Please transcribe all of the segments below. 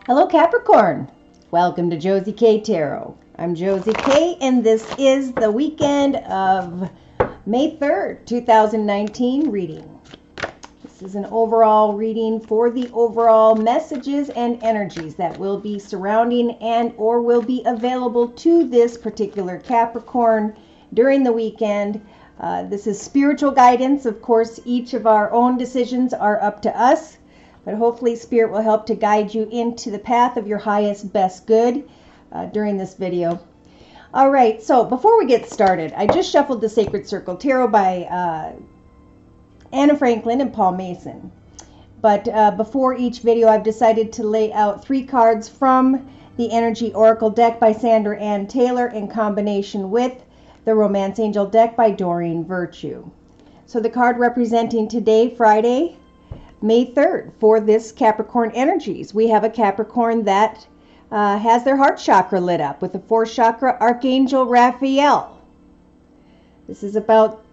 Hello Capricorn, welcome to Josie K Tarot. I'm Josie K and this is the weekend of May 3rd, 2019 reading. This is an overall reading for the overall messages and energies that will be surrounding and or will be available to this particular Capricorn during the weekend. This is spiritual guidance. Of course, each of our own decisions are up to us. But hopefully Spirit will help to guide you into the path of your highest, best good during this video. All right, so before we get started, I just shuffled the Sacred Circle Tarot by Anna Franklin and Paul Mason. But before each video, I've decided to lay out 3 cards from the Energy Oracle deck by Sandra Ann Taylor in combination with the Romance Angel deck by Doreen Virtue. So the card representing today, Friday, May 3rd, for this Capricorn energies. We have a Capricorn that has their heart chakra lit up with the 4th chakra Archangel Raphael. This is about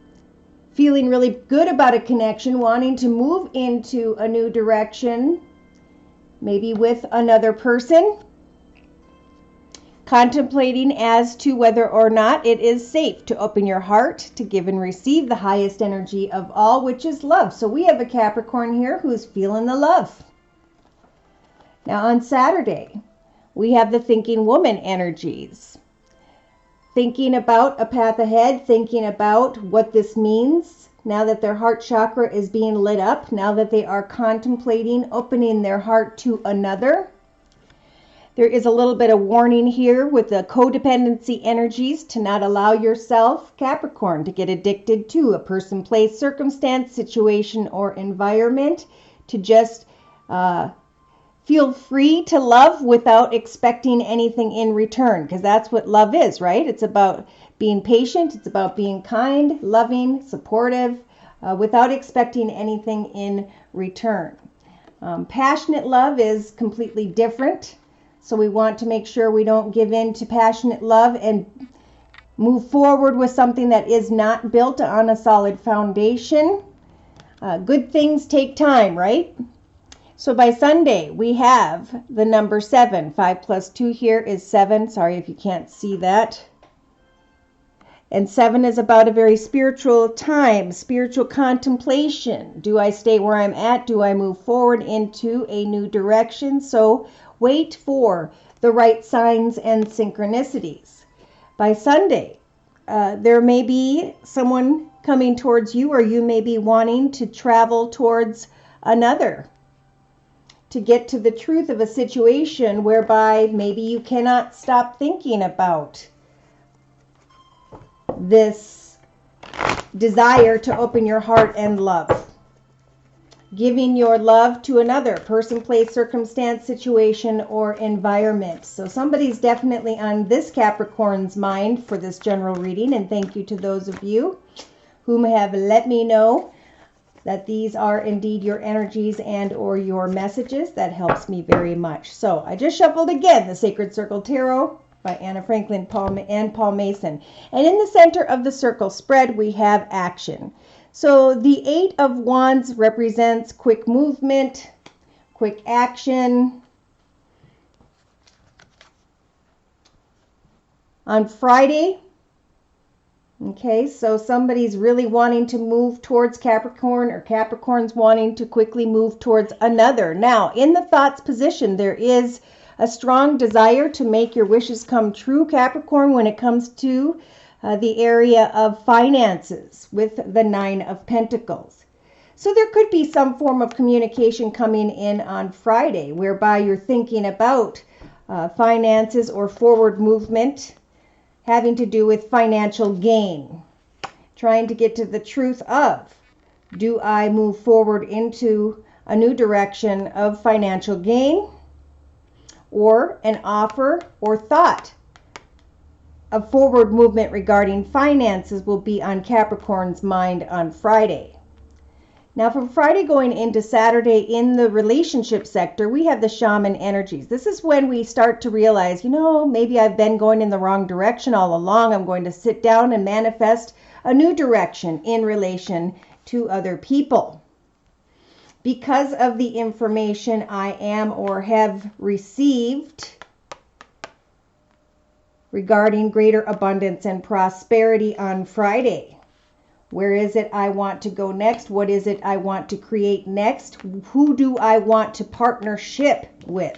feeling really good about a connection, wanting to move into a new direction, maybe with another person, contemplating as to whether or not it is safe to open your heart to give and receive the highest energy of all, which is love. So we have a Capricorn here who's feeling the love. Now on Saturday, we have the thinking woman energies. Thinking about a path ahead, thinking about what this means now that their heart chakra is being lit up, now that they are contemplating opening their heart to another. There is a little bit of warning here with the codependency energies to not allow yourself, Capricorn, to get addicted to a person, place, circumstance, situation, or environment. To just feel free to love without expecting anything in return, because that's what love is, right? It's about being patient. It's about being kind, loving, supportive, without expecting anything in return. Passionate love is completely different. So we want to make sure we don't give in to passionate love and move forward with something that is not built on a solid foundation. Good things take time, right? So by Sunday, we have the number 7. 5 plus 2 here is 7. Sorry if you can't see that. And 7 is about a very spiritual time, spiritual contemplation. Do I stay where I'm at? Do I move forward into a new direction? So wait for the right signs and synchronicities. By Sunday, there may be someone coming towards you, or you may be wanting to travel towards another to get to the truth of a situation whereby maybe you cannot stop thinking about this desire to open your heart and love. Giving your love to another person, place, circumstance, situation, or environment. So somebody's definitely on this Capricorn's mind for this general reading, and thank you to those of you whom have let me know that these are indeed your energies and or your messages. That helps me very much. So I just shuffled again the Sacred Circle Tarot by Anna Franklin and Paul Mason. And in the center of the circle spread, we have action. So the 8 of Wands represents quick movement, quick action. On Friday, okay, so somebody's really wanting to move towards Capricorn, or Capricorn's wanting to quickly move towards another. Now, in the thoughts position, there is a strong desire to make your wishes come true, Capricorn, when it comes to the area of finances with the 9 of Pentacles. So there could be some form of communication coming in on Friday whereby you're thinking about finances or forward movement having to do with financial gain. Trying to get to the truth of, do I move forward into a new direction of financial gain, or an offer or thought of forward movement regarding finances will be on Capricorn's mind on Friday. Now from Friday going into Saturday in the relationship sector, we have the shaman energies. This is when we start to realize, maybe I've been going in the wrong direction all along. I'm going to sit down and manifest a new direction in relation to other people. because of the information I am or have received regarding greater abundance and prosperity on Friday. Where is it I want to go next? What is it I want to create next? Who do I want to partnership with?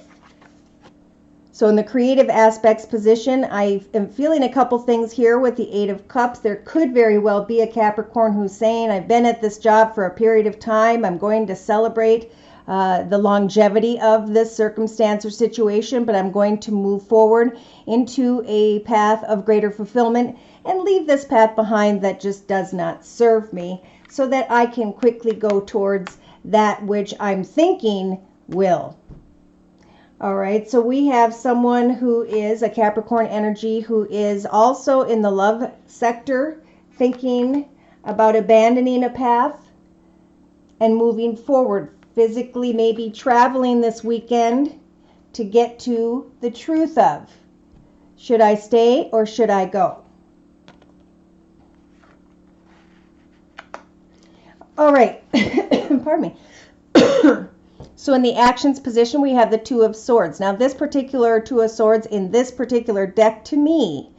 So in the creative aspects position, I am feeling a couple things here with the Eight of Cups. There could very well be a Capricorn who's saying, I've been at this job for a period of time. I'm going to celebrate the longevity of this circumstance or situation, but I'm going to move forward into a path of greater fulfillment and leave this path behind that just does not serve me so that I can quickly go towards that which I'm thinking will. All right, so we have someone who is a Capricorn energy who is also in the love sector, thinking about abandoning a path and moving forward, physically maybe traveling this weekend to get to the truth of, should I stay or should I go? All right, pardon me. So in the actions position, we have the Two of Swords. Now this particular Two of Swords in this particular deck to me,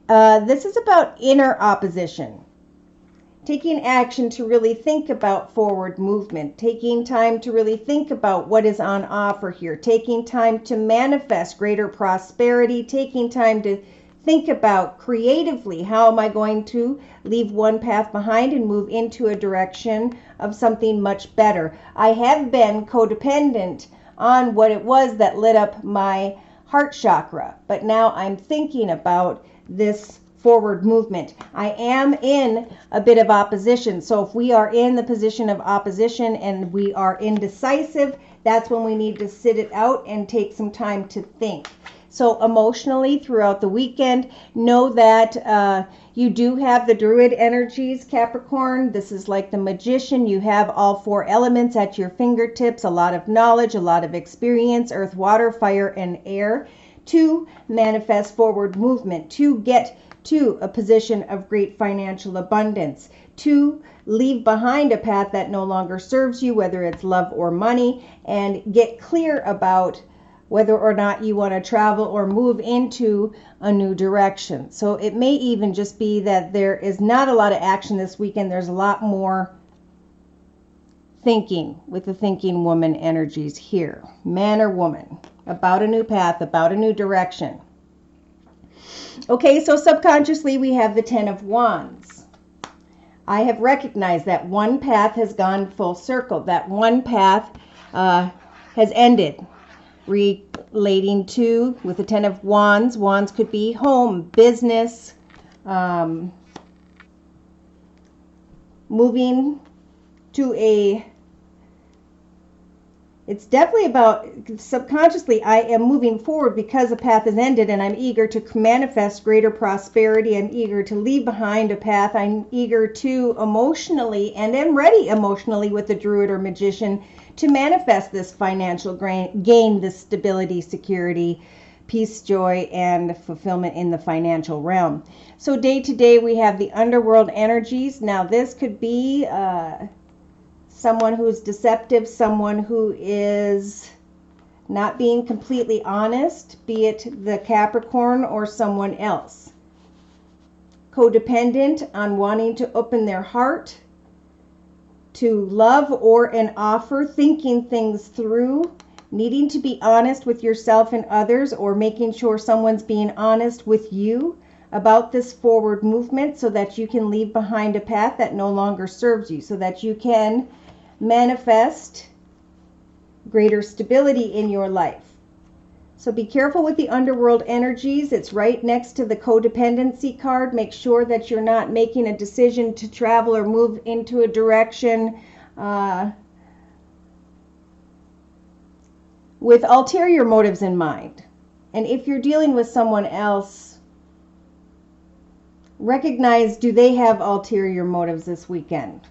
this is about inner opposition. Taking action to really think about forward movement, taking time to really think about what is on offer here, taking time to manifest greater prosperity, taking time to think about creatively, how am I going to leave one path behind and move into a direction of something much better. I have been codependent on what it was that lit up my heart chakra, but now I'm thinking about this forward movement. I am in a bit of opposition. So if we are in the position of opposition and we are indecisive, that's when we need to sit it out and take some time to think. So emotionally throughout the weekend, know that you do have the Druid energies, Capricorn. This is like the magician. You have all four elements at your fingertips, a lot of knowledge, a lot of experience, earth, water, fire, and air, to manifest forward movement, to get to a position of great financial abundance, to leave behind a path that no longer serves you, whether it's love or money, and get clear about whether or not you want to travel or move into a new direction. So it may even just be that there is not a lot of action this weekend. There's a lot more thinking with the thinking woman energies here. Man or woman, about a new path, about a new direction. Okay, so subconsciously we have the Ten of Wands. I have recognized that one path has gone full circle. That one path has ended. Relating to, with the Ten of Wands, wands could be home, business, moving to a, it's definitely about, subconsciously, I am moving forward because the path has ended and I'm eager to manifest greater prosperity. I'm eager to leave behind a path. I'm eager to emotionally, and am ready emotionally with the Druid or Magician, to manifest this financial gain, this stability, security, peace, joy, and fulfillment in the financial realm. So day to day, we have the underworld energies. Now, this could be someone who is deceptive, someone who is not being completely honest, be it the Capricorn or someone else. Codependent on wanting to open their heart to love or an offer, thinking things through, needing to be honest with yourself and others, or making sure someone's being honest with you about this forward movement so that you can leave behind a path that no longer serves you, so that you can manifest greater stability in your life. So be careful with the underworld energies. It's right next to the codependency card. Make sure that you're not making a decision to travel or move into a direction with ulterior motives in mind. And if you're dealing with someone else, recognize, do they have ulterior motives this weekend?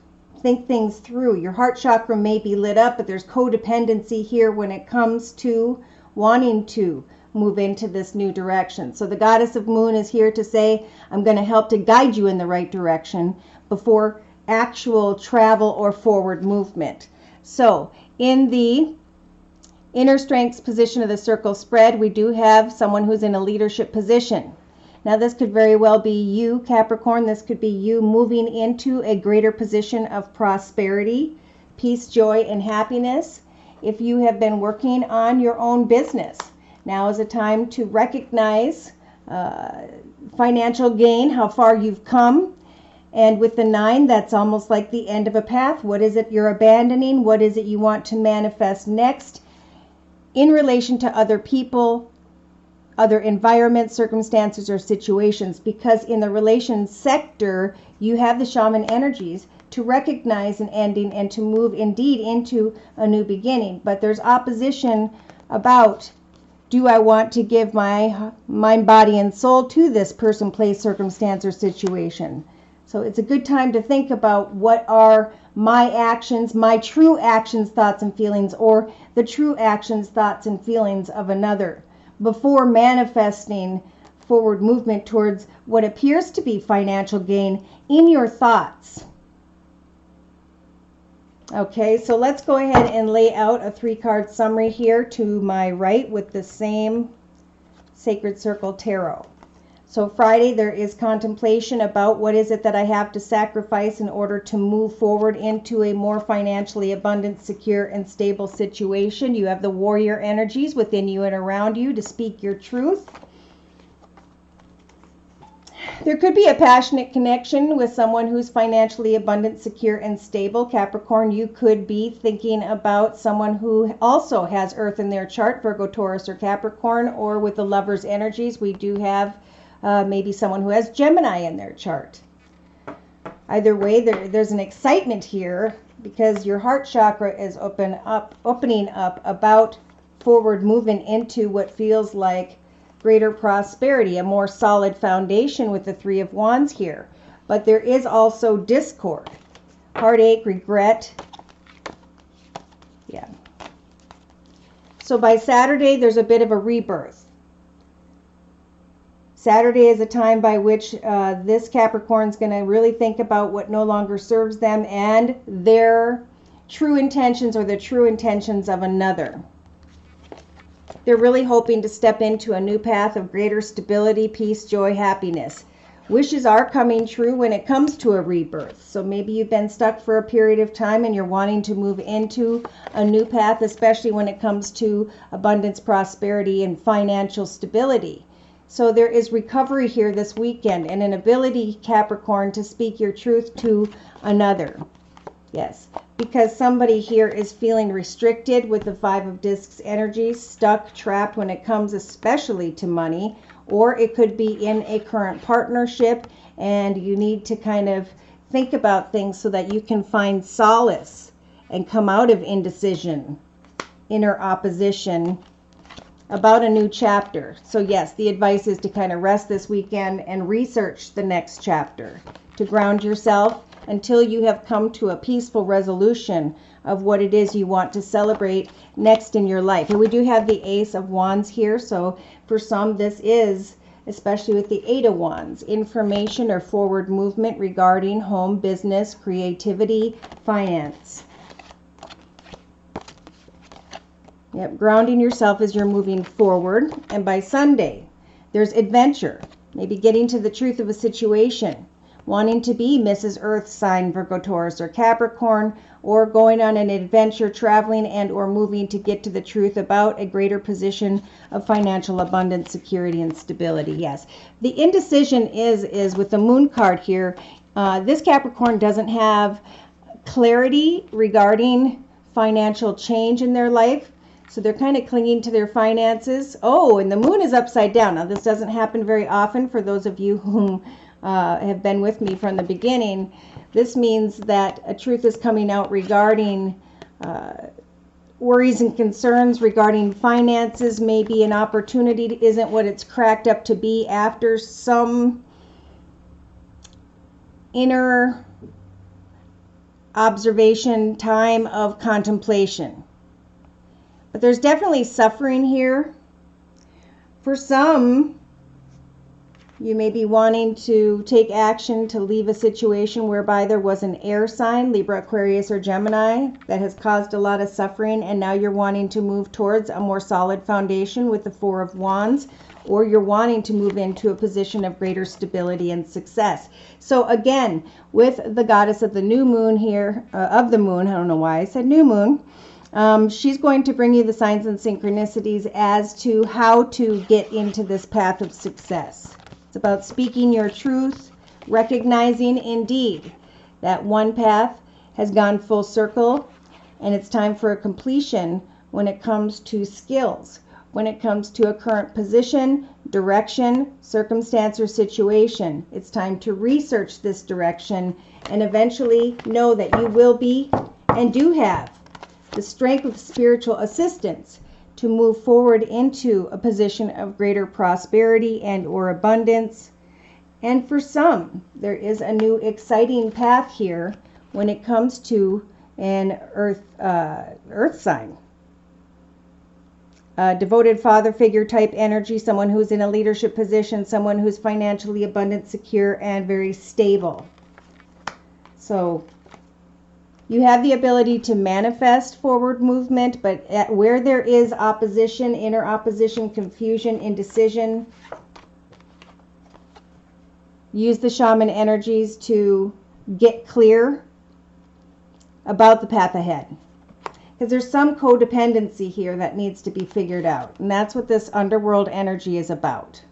Think things through. Your heart chakra may be lit up, but there's codependency here when it comes to wanting to move into this new direction. So the goddess of moon is here to say, I'm going to help to guide you in the right direction before actual travel or forward movement. So in the inner strengths position of the circle spread, we do have someone who's in a leadership position. Now this could very well be you, Capricorn. This could be you moving into a greater position of prosperity, peace, joy, and happiness. If you have been working on your own business, now is a time to recognize financial gain, how far you've come. And with the 9, that's almost like the end of a path. What is it you're abandoning? What is it you want to manifest next in relation to other people, other environments, circumstances, or situations? Because in the relations sector, you have the shaman energies to recognize an ending and to move indeed into a new beginning. But there's opposition about, do I want to give my mind, body, and soul to this person, place, circumstance, or situation? So it's a good time to think about what are my actions, my true actions, thoughts, and feelings, or the true actions, thoughts, and feelings of another, before manifesting forward movement towards what appears to be financial gain in your thoughts. Okay, so let's go ahead and lay out a 3-card summary here to my right with the same Sacred Circle Tarot. So Friday, there is contemplation about what is it that I have to sacrifice in order to move forward into a more financially abundant, secure, and stable situation. You have the warrior energies within you and around you to speak your truth. There could be a passionate connection with someone who's financially abundant, secure, and stable. Capricorn, you could be thinking about someone who also has Earth in their chart, Virgo, Taurus, or Capricorn, or with the Lover's energies, we do have maybe someone who has Gemini in their chart. Either way, there's an excitement here because your heart chakra is opening up about forward movement into what feels like greater prosperity, a more solid foundation with the 3 of Wands here. But there is also discord, heartache, regret. Yeah. So by Saturday, there's a bit of a rebirth. Saturday is a time by which this Capricorn is going to really think about what no longer serves them and their true intentions or the true intentions of another. They're really hoping to step into a new path of greater stability, peace, joy, happiness. Wishes are coming true when it comes to a rebirth. So maybe you've been stuck for a period of time and you're wanting to move into a new path, especially when it comes to abundance, prosperity, and financial stability. So there is recovery here this weekend and an ability, Capricorn, to speak your truth to another. Yes, because somebody here is feeling restricted with the 5 of Discs energy, stuck, trapped when it comes especially to money, or it could be in a current partnership and you need to kind of think about things so that you can find solace and come out of indecision, inner opposition about a new chapter. So yes, the advice is to kind of rest this weekend and research the next chapter, to ground yourself until you have come to a peaceful resolution of what it is you want to celebrate next in your life. And we do have the Ace of Wands here, so for some this is, especially with the 8 of Wands, information or forward movement regarding home, business, creativity, finance. Yep, grounding yourself as you're moving forward. And by Sunday, there's adventure, maybe getting to the truth of a situation, wanting to be Mrs. Earth sign, Virgo, Taurus, or Capricorn, or going on an adventure, traveling and or moving to get to the truth about a greater position of financial abundance, security, and stability. Yes, the indecision is with the Moon card here. This Capricorn doesn't have clarity regarding financial change in their life. So they're kind of clinging to their finances. Oh, and the Moon is upside down. Now, this doesn't happen very often for those of you who have been with me from the beginning. This means that a truth is coming out regarding worries and concerns regarding finances. Maybe an opportunity isn't what it's cracked up to be after some inner observation, time of contemplation. But there's definitely suffering here. For some, You may be wanting to take action to leave a situation whereby there was an air sign, Libra, Aquarius, or Gemini, that has caused a lot of suffering, and now you're wanting to move towards a more solid foundation with the Four of Wands, or you're wanting to move into a position of greater stability and success. So again, with the goddess of the new moon here, of the moon, I don't know why I said new moon, she's going to bring you the signs and synchronicities as to how to get into this path of success. It's about speaking your truth, recognizing indeed that one path has gone full circle, and it's time for a completion when it comes to skills, when it comes to a current position, direction, circumstance, or situation. It's time to research this direction and eventually know that you will be and do have the strength of spiritual assistance to move forward into a position of greater prosperity and or abundance. And for some, there is a new exciting path here when it comes to an earth sign. Devoted father figure type energy, someone who's in a leadership position, someone who's financially abundant, secure, and very stable. So you have the ability to manifest forward movement, but where there is opposition, inner opposition, confusion, indecision, use the shaman energies to get clear about the path ahead. Because there's some codependency here that needs to be figured out. And that's what this underworld energy is about.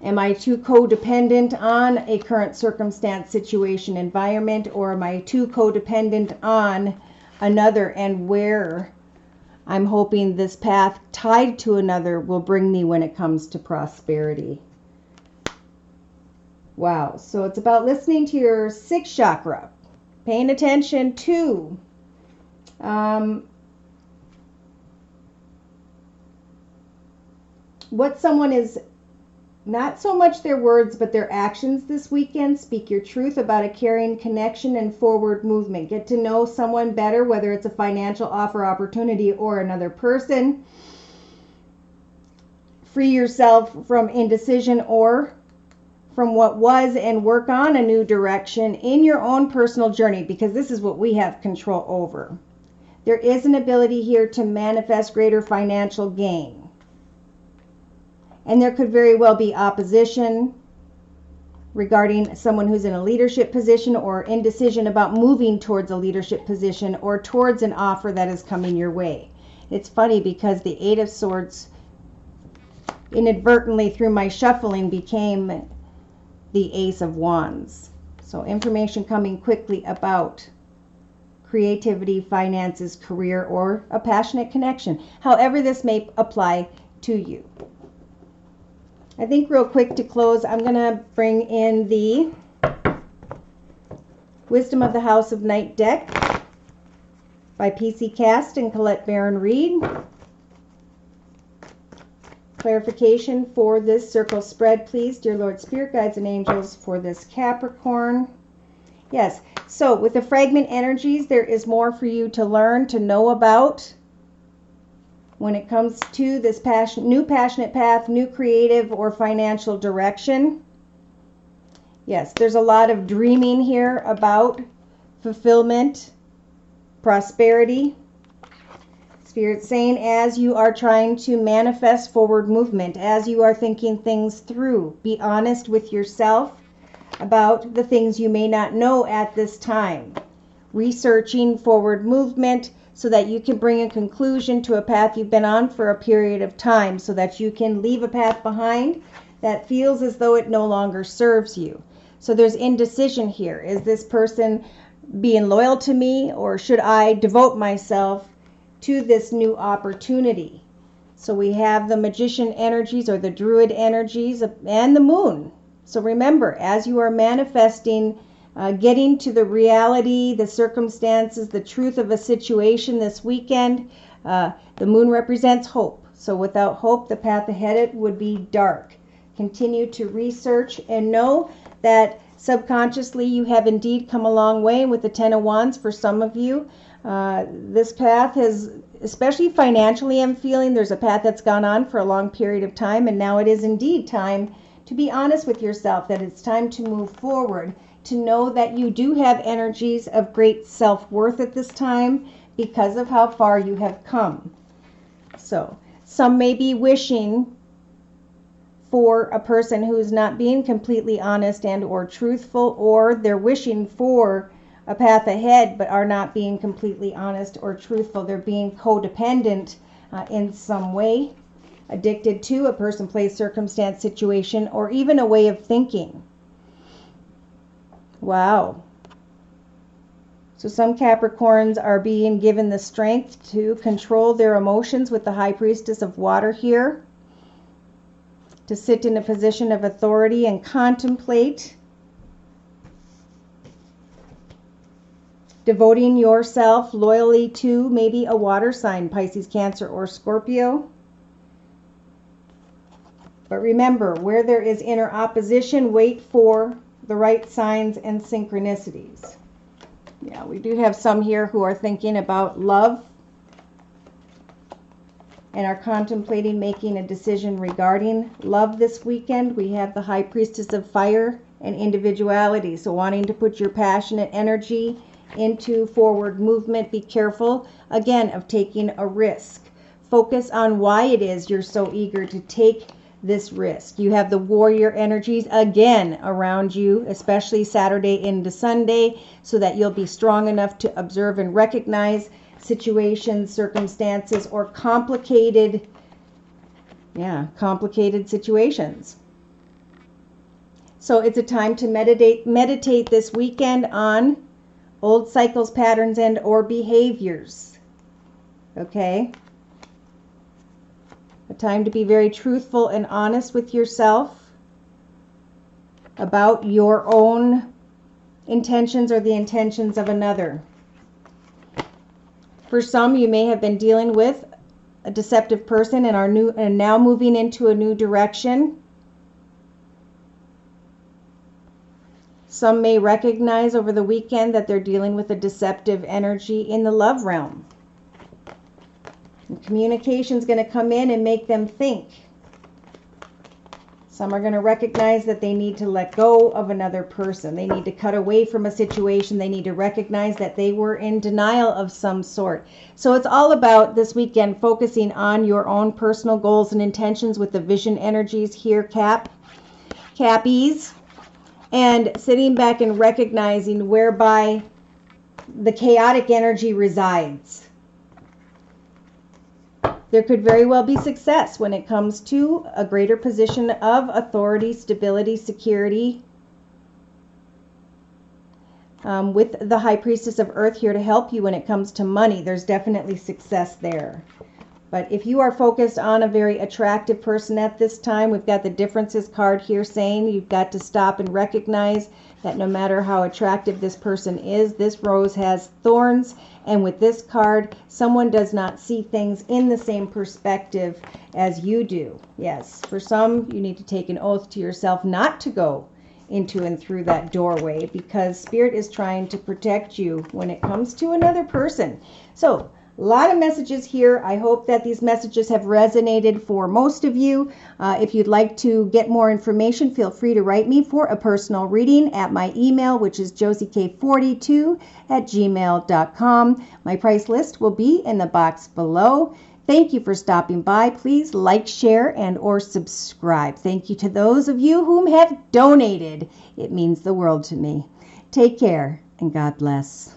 Am I too codependent on a current circumstance, situation, environment, or am I too codependent on another, and where I'm hoping this path tied to another will bring me when it comes to prosperity? Wow. So it's about listening to your sixth chakra, paying attention to what someone is, not so much their words, but their actions this weekend. Speak your truth about a caring connection and forward movement. Get to know someone better, whether it's a financial offer, opportunity, or another person. Free yourself from indecision or from what was, and work on a new direction in your own personal journey, because this is what we have control over. There is an ability here to manifest greater financial gain. And there could very well be opposition regarding someone who's in a leadership position, or indecision about moving towards a leadership position or towards an offer that is coming your way. It's funny because the Eight of Swords inadvertently through my shuffling became the Ace of Wands. So information coming quickly about creativity, finances, career, or a passionate connection. However this may apply to you. I think real quick to close, I'm going to bring in the Wisdom of the House of Night deck by PC Cast and Colette Baron Reed. Clarification for this circle spread, please, dear Lord, Spirit, Guides, and Angels, for this Capricorn. Yes, so with the fragment energies, there is more for you to learn, to know about when it comes to this new passionate path, new creative or financial direction. Yes, there's a lot of dreaming here about fulfillment, prosperity. Spirit saying, as you are trying to manifest forward movement, as you are thinking things through, be honest with yourself about the things you may not know at this time. Researching forward movement so that you can bring a conclusion to a path you've been on for a period of time, so that you can leave a path behind that feels as though it no longer serves you. So there's indecision here. Is this person being loyal to me, or should I devote myself to this new opportunity? So we have the Magician energies, or the Druid energies, and the Moon. So remember, as you are manifesting, getting to the reality, the circumstances, the truth of a situation this weekend, the Moon represents hope. So without hope, the path ahead would be dark. Continue to research and know that subconsciously you have indeed come a long way with the Ten of Wands for some of you. This path has, especially financially, I'm feeling there's a path that's gone on for a long period of time, and now it is indeed time to be honest with yourself, that it's time to move forward, to know that you do have energies of great self-worth at this time because of how far you have come. So some may be wishing for a person who's not being completely honest and or truthful, or they're wishing for a path ahead but are not being completely honest or truthful. They're being codependent in some way, addicted to a person, place, circumstance, situation, or even a way of thinking. Wow. So some Capricorns are being given the strength to control their emotions with the High Priestess of Water here, to sit in a position of authority and contemplate, devoting yourself loyally to maybe a water sign, Pisces, Cancer, or Scorpio. But remember, where there is inner opposition, wait for the right signs and synchronicities. Yeah, we do have some here who are thinking about love and are contemplating making a decision regarding love this weekend. We have the High Priestess of Fire and individuality. So wanting to put your passionate energy into forward movement. Be careful, again, of taking a risk. Focus on why it is you're so eager to take this risk. You have the warrior energies again around you, especially Saturday into Sunday, so that you'll be strong enough to observe and recognize situations, circumstances, or complicated situations. So it's a time to meditate this weekend on old cycles, patterns, and or behaviors. Okay? A time to be very truthful and honest with yourself about your own intentions or the intentions of another. For some, you may have been dealing with a deceptive person and are now moving into a new direction. Some may recognize over the weekend that they're dealing with a deceptive energy in the love realm. And communication is going to come in and make them think. Some are going to recognize that they need to let go of another person. They need to cut away from a situation. They need to recognize that they were in denial of some sort. So it's all about this weekend focusing on your own personal goals and intentions with the vision energies here, Cappies, and sitting back and recognizing whereby the chaotic energy resides. There could very well be success when it comes to a greater position of authority, stability, security. With the High Priestess of Earth here to help you when it comes to money, there's definitely success there. But if you are focused on a very attractive person at this time, we've got the differences card here saying you've got to stop and recognize that no matter how attractive this person is, this rose has thorns. And with this card, someone does not see things in the same perspective as you do. Yes, for some, you need to take an oath to yourself not to go into and through that doorway, because Spirit is trying to protect you when it comes to another person. So, a lot of messages here. I hope that these messages have resonated for most of you. If you'd like to get more information, feel free to write me for a personal reading at my email, which is josiek42@gmail.com. My price list will be in the box below. Thank you for stopping by. Please like, share, and or subscribe. Thank you to those of you whom have donated. It means the world to me. Take care, and God bless.